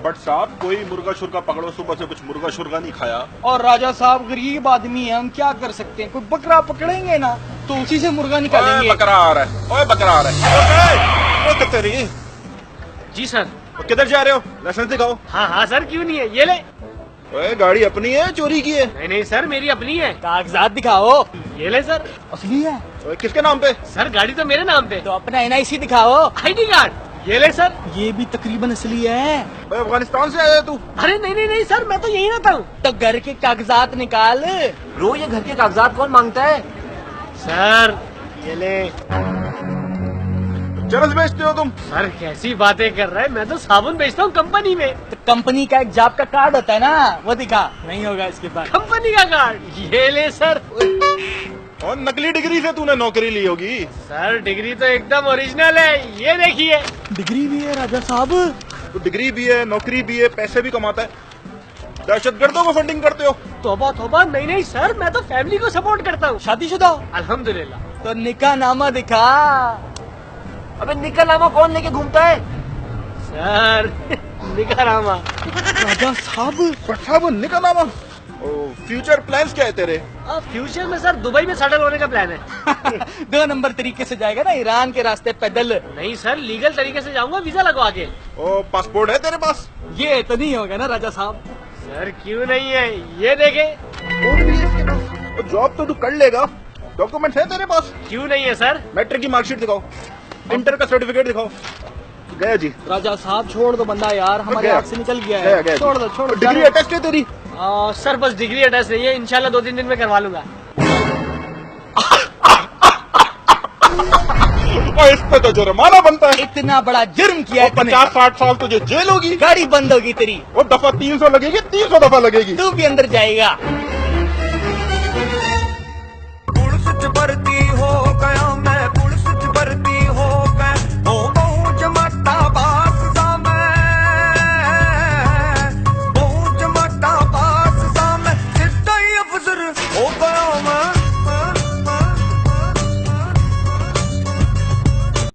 But साहब कोई मुर्गा शुर्गा पकड़ो, सुबह से कुछ मुर्गा शुर्गा नहीं खाया। और राजा साहब गरीब आदमी है, हम क्या कर सकते हैं? कोई बकरा पकड़ेंगे ना तो उसी से मुर्गा निकालेंगे। बकरा आ रहा है, ओए बकरा आ रहा है। ओए तेरी जी सर। किधर जा रहे हो? लाइसेंस दिखाओ। हाँ हाँ सर, क्यों नहीं है, ये ले। ओए गाड़ी अपनी है चोरी की है? नहीं नहीं सर, मेरी अपनी है। कागजात दिखाओ। ये ले सर। असली है? ओए किसके नाम पे? सर गाड़ी तो मेरे नाम पे। तो अपना NIC दिखाओ। ID card. ये ले सर। ये भी तकरीबन असली है। ओए अफगानिस्तान से आया तू? अरे नहीं नहीं नहीं सर, मैं तो यही रहता हूँ। तो घर के कागजात निकाल। रो, ये घर के कागजात कौन मांगता है? सर ये ले। चरस बेचते हो तुम? सर कैसी बातें कर रहे हैं, मैं तो साबुन बेचता हूँ कंपनी में। तो कंपनी का एक जॉब का कार्ड होता है ना, वो दिखा। नहीं होगा इसके पास। कंपनी का कार्ड। ये ले सर। और नकली डिग्री से तूने नौकरी ली होगी। सर डिग्री तो एकदम ओरिजिनल है, ये देखिए। डिग्री भी है राजा साहब? तो डिग्री भी है, नौकरी भी है, पैसे भी कमाता है। दहशतगर्दों को फंडिंग करते हो? तौबा तौबा, नहीं नहीं सर, मैं तो फैमिली को सपोर्ट करता हूँ। शादीशुदा? अल्हम्दुलिल्लाह। तो निकाह नामा दिखा। अबे निकाहनामा कौन लेके घूमता है? सर निकाहनामा। राजा साहब साहब निकलना। फ्यूचर प्लान्स क्या है तेरे? फ्यूचर में सर दुबई में सेटल होने का प्लान है। 2 नंबर तरीके से जाएगा ना, ईरान के रास्ते पैदल? नहीं सर, लीगल तरीके से जाऊंगा, वीजा लगवा के। ओ पासपोर्ट है तेरे पास? ये तो नहीं होगा ना राजा साहब? सर क्यों नहीं है, ये देखे। जॉब तो तू कर लेगा, डॉक्यूमेंट है तेरे पास? क्यों नहीं है सर? मैट्रिक की मार्कशीट दिखाओ, इंटर का सर्टिफिकेट दिखाओ। गया जी। राजा साहब छोड़ दो बंदा यार, हमारे हाथ से निकल गया गया, है। गया छोड़ दो छोड़ दो। डिग्री अटेस्ट है तेरी? सर बस डिग्री अटैच नहीं है, इंशाल्लाह 2-3 दिन में करवा लूंगा। और इस पे तो जुर्माना बनता है। इतना बड़ा जुर्म किया है तूने। 50-60 साल तुझे जेल होगी। गाड़ी बंद होगी तेरी। वो दफा 300 लगेगी, 300 दफा लगेगी। तू भी अंदर जाएगा।